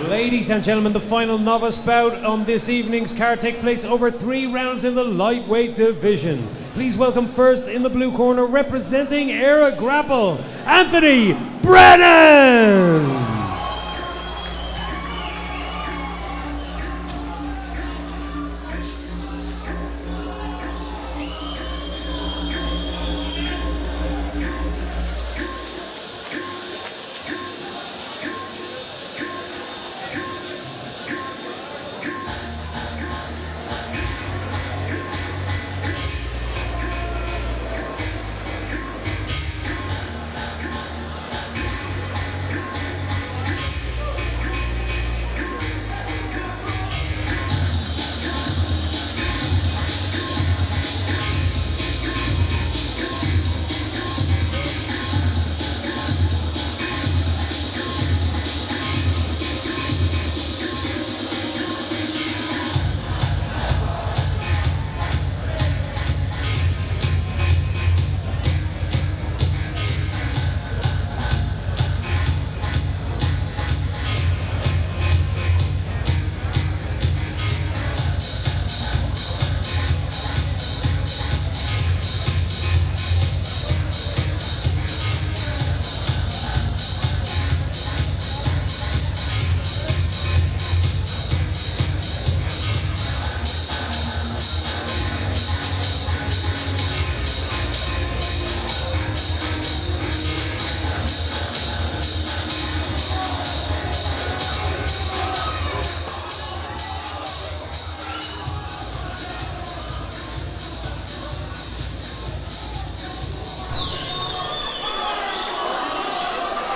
Ladies and gentlemen, the final novice bout on this evening's card takes place over 3 rounds in the lightweight division. Please welcome first in the blue corner, representing Era Grapple, Anthony Brennan!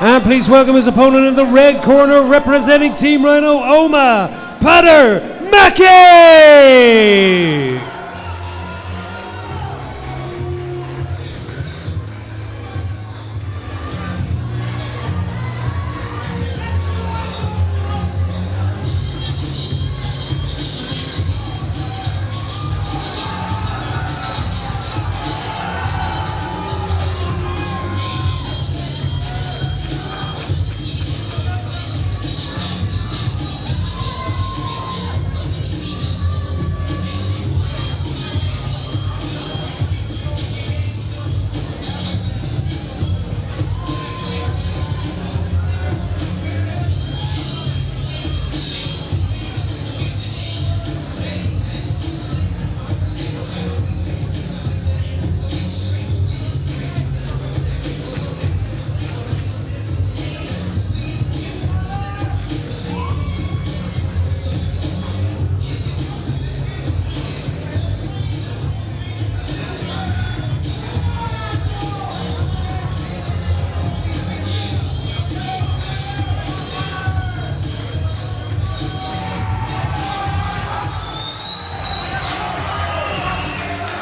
And please welcome his opponent in the red corner, representing Team Rhino, Peadar, Mackie!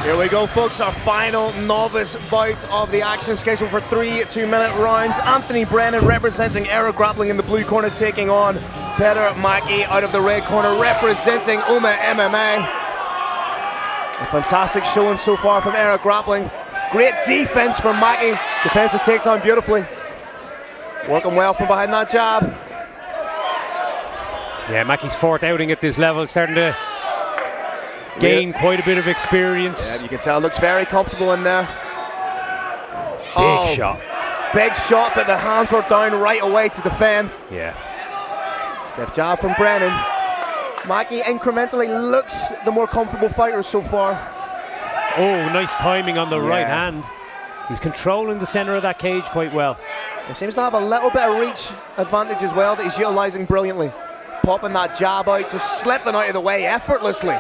Here we go, folks, our final novice bout of the action, scheduled for 3 2-minute rounds. Anthony Brennan representing Era Grappling in the blue corner, taking on Peadar Mackie out of the red corner, representing MMA. A fantastic showing so far from Era Grappling. Great defense from Mackie. Defensive takedown beautifully. Working well from behind that jab. Yeah, Mackie's fourth outing at this level, starting to gain quite a bit of experience. Yeah, you can tell, looks very comfortable in there. Big shot. Big shot, but the hands were down right away to defend. Yeah. Stiff jab from Brennan. Mackie incrementally looks the more comfortable fighter so far. Oh, nice timing on the right hand. He's controlling the center of that cage quite well. He seems to have a little bit of reach advantage as well that he's utilizing brilliantly. Popping that jab out, just slipping out of the way effortlessly.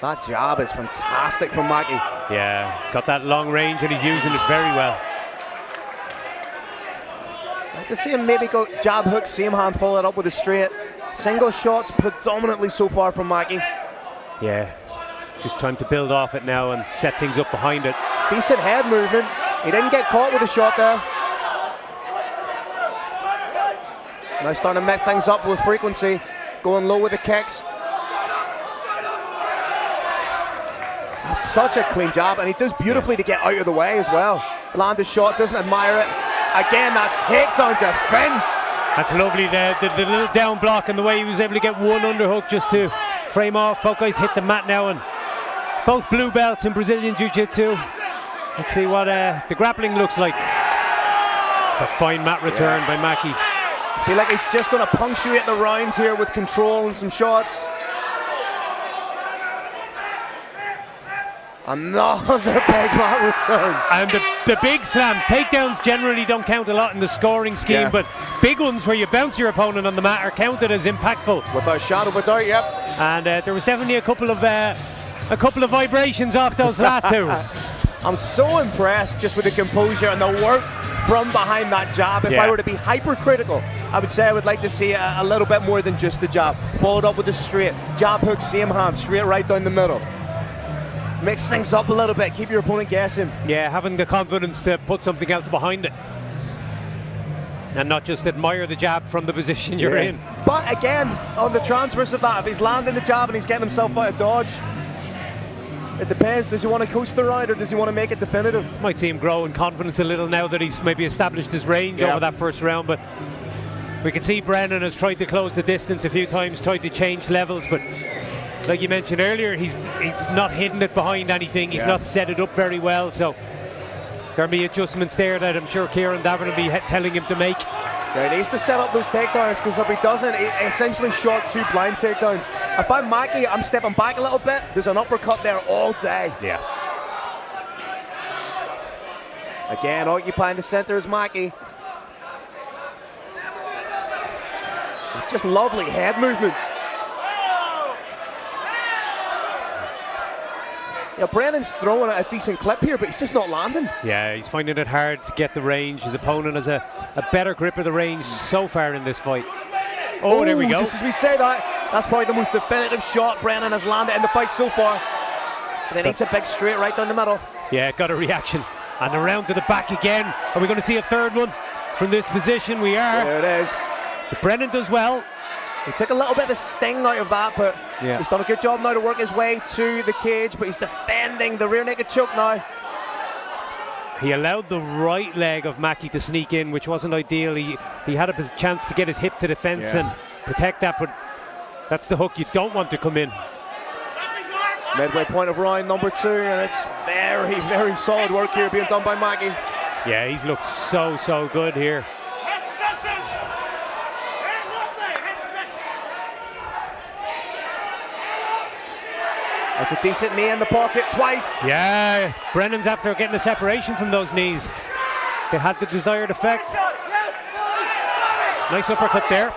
That jab is fantastic from Mackie. Yeah, got that long range and he's using it very well. I'd like to see him maybe go jab hook, same hand, follow it up with a straight. Single shots predominantly so far from Mackie. Yeah, just time to build off it now and set things up behind it. Decent head movement. He didn't get caught with a shot there. Now starting to mix things up with frequency. Going low with the kicks. such a clean jab, and he does beautifully to get out of the way as well. Land his shot, doesn't admire it. Again, that takedown defense. That's lovely, the little down block and the way he was able to get one underhook just to frame off. Both guys hit the mat now, and both blue belts in Brazilian Jiu-Jitsu. Let's see what the grappling looks like. It's a fine mat return by Mackie. I feel like he's just going to punctuate the round here with control and some shots. Another big mat return. And the big slams, takedowns generally don't count a lot in the scoring scheme, but big ones where you bounce your opponent on the mat are counted as impactful. Without a shadow of a doubt, yep. And there was definitely a couple of vibrations off those last two. I'm so impressed just with the composure and the work from behind that jab. If I were to be hypercritical, I would say I would like to see a little bit more than just the jab. Followed up with a straight jab hook, same hand, straight right down the middle. Mix things up a little bit, keep your opponent guessing. Yeah, having the confidence to put something else behind it. And not just admire the jab from the position you're in. But again, on the transverse of that, if he's landing the jab and he's getting himself out of dodge, it depends. Does he want to coast the round or does he want to make it definitive? Might see him grow in confidence a little now that he's maybe established his range over that first round, but we can see Brennan has tried to close the distance a few times, tried to change levels, but like you mentioned earlier, he's not hidden it behind anything. He's not set it up very well, so there'll be adjustments there that I'm sure Kieran Davin will be telling him to make. Yeah, he needs to set up those takedowns, because if he doesn't, he essentially shot 2 blind takedowns. If I'm Mackie, I'm stepping back a little bit. There's an uppercut there all day. Yeah. Again, occupying the center is Mackie. It's just lovely head movement. Yeah, Brennan's throwing a decent clip here, but he's just not landing. Yeah, he's finding it hard to get the range. His opponent has a better grip of the range so far in this fight. Oh, there we go. Just as we say that, that's probably the most definitive shot Brennan has landed in the fight so far. Then he hits a big straight right down the middle. Yeah, got a reaction. And around to the back again. Are we going to see a third one from this position? We are. There it is. But Brennan does well. He took a little bit of the sting out of that, but he's done a good job now to work his way to the cage, but he's defending the rear naked choke now. He allowed the right leg of Mackie to sneak in, which wasn't ideal. He had a chance to get his hip to the fence and protect that, but that's the hook you don't want to come in. Midway point of round number 2, and it's very, very solid work here being done by Mackie. Yeah, he's looked so good here. That's a decent knee in the pocket twice. Yeah, Brennan's after getting a separation from those knees. They had the desired effect. Nice uppercut there.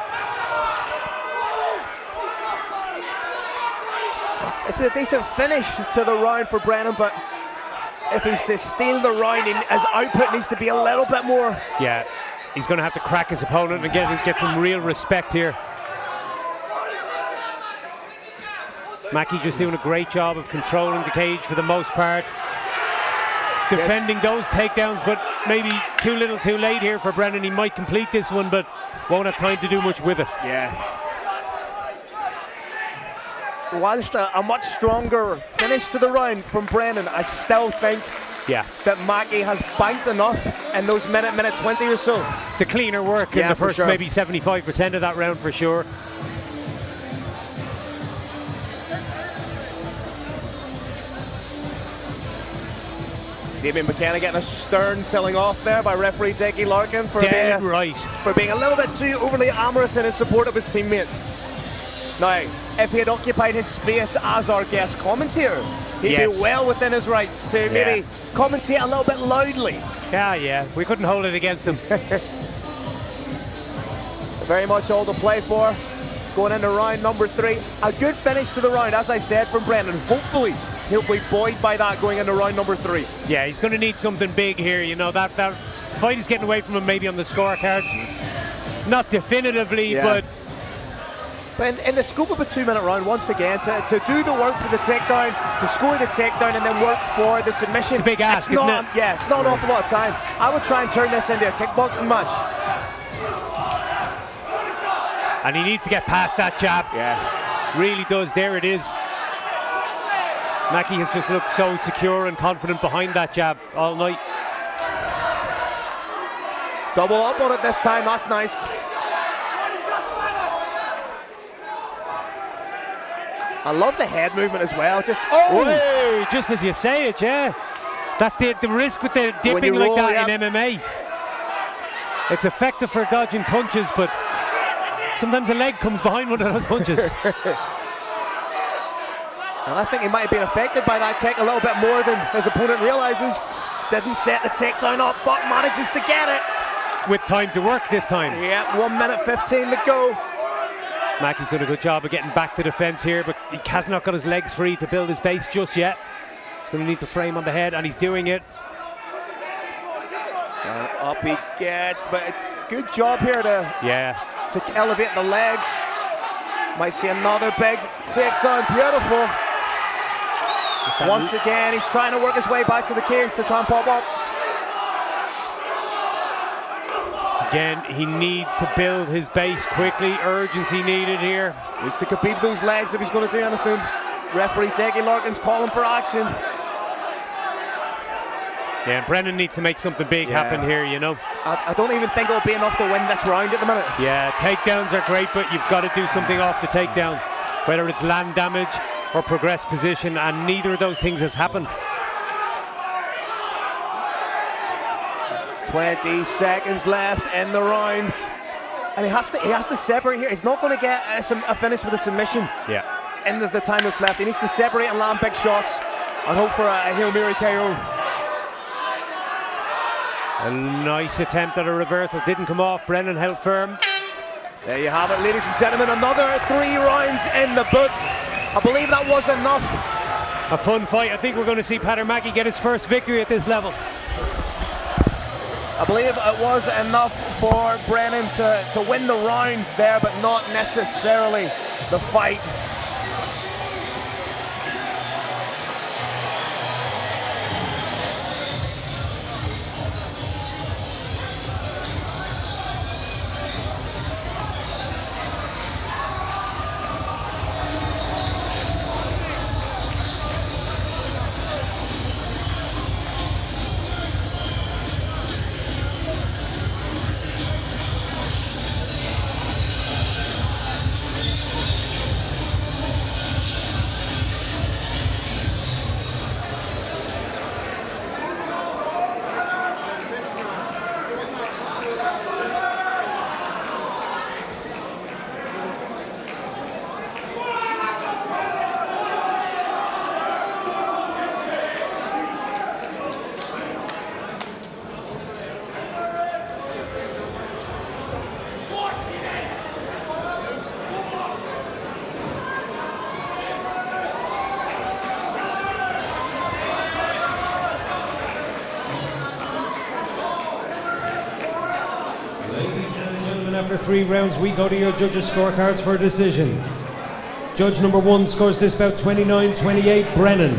It's a decent finish to the round for Brennan, but if he's to steal the round, his output needs to be a little bit more. Yeah, he's going to have to crack his opponent and get some real respect here. Mackie just doing a great job of controlling the cage for the most part. Defending those takedowns, but maybe too little too late here for Brennan. He might complete this one, but won't have time to do much with it. Yeah. Whilst a much stronger finish to the round from Brennan, I still think that Mackie has banked enough in those minute 20 or so. The cleaner work in the first maybe 75% of that round for sure. Damien McKenna getting a stern telling off there by referee Dickie Larkin for being a little bit too overly amorous in his support of his teammate. Now, if he had occupied his space as our guest commentator, he'd be well within his rights to maybe commentate a little bit loudly. Yeah, we couldn't hold it against him. Very much all to play for. Going into round number 3. A good finish to the round, as I said, from Brennan. Hopefully, he'll be buoyed by that going into round number 3. Yeah, he's going to need something big here. You know, that fight is getting away from him maybe on the scorecards. Not definitively, but in the scope of a 2-minute round, once again, to do the work for the takedown, to score the takedown and then work for the submission. It's a big ask, isn't it? Yeah, it's not an awful lot of time. I would try and turn this into a kickboxing match. And he needs to get past that jab. Yeah. Really does. There it is. Mackie has just looked so secure and confident behind that jab all night. Double up on it this time, that's nice. I love the head movement as well. Just just as you say it, yeah. That's the risk with the dipping like that in MMA. It's effective for dodging punches, but sometimes a leg comes behind one of those punches. And I think he might have been affected by that kick a little bit more than his opponent realizes. Didn't set the takedown up, but manages to get it. With time to work this time. Yeah, 1 minute 15 to go. Mackie's done a good job of getting back to defense here, but he has not got his legs free to build his base just yet. He's going to need the frame on the head, and he's doing it. And up he gets, but a good job here to elevate the legs. Might see another big takedown, beautiful. Once again, he's trying to work his way back to the cage to try and pop up. Again, he needs to build his base quickly. Urgency needed here. Needs to compete those legs if he's going to do anything. Referee Dickie Larkins calling for action. Yeah, Brennan needs to make something big happen here, you know. I don't even think it'll be enough to win this round at the minute. Yeah, takedowns are great, but you've got to do something off the takedown. Whether it's land damage or progress position, and neither of those things has happened. 20 seconds left in the round, and he has to separate here. He's not going to get a finish with a submission. Yeah. In the time that's left, he needs to separate and land big shots, and hope for a Hail Mary KO. A nice attempt at a reversal, didn't come off. Brennan held firm. There you have it, ladies and gentlemen. Another 3 rounds in the book. I believe that was enough. A fun fight. I think we're going to see Peadar Mackie get his first victory at this level. I believe it was enough for Brennan to win the round there, but not necessarily the fight. After 3 rounds, we go to your judges' scorecards for a decision. Judge number 1 scores this bout 29-28, Brennan.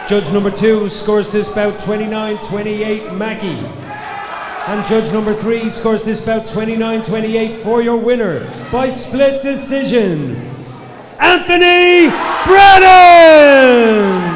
Judge number 2 scores this bout 29-28, Mackie. And judge number 3 scores this bout 29-28 for your winner by split decision, Anthony Brennan!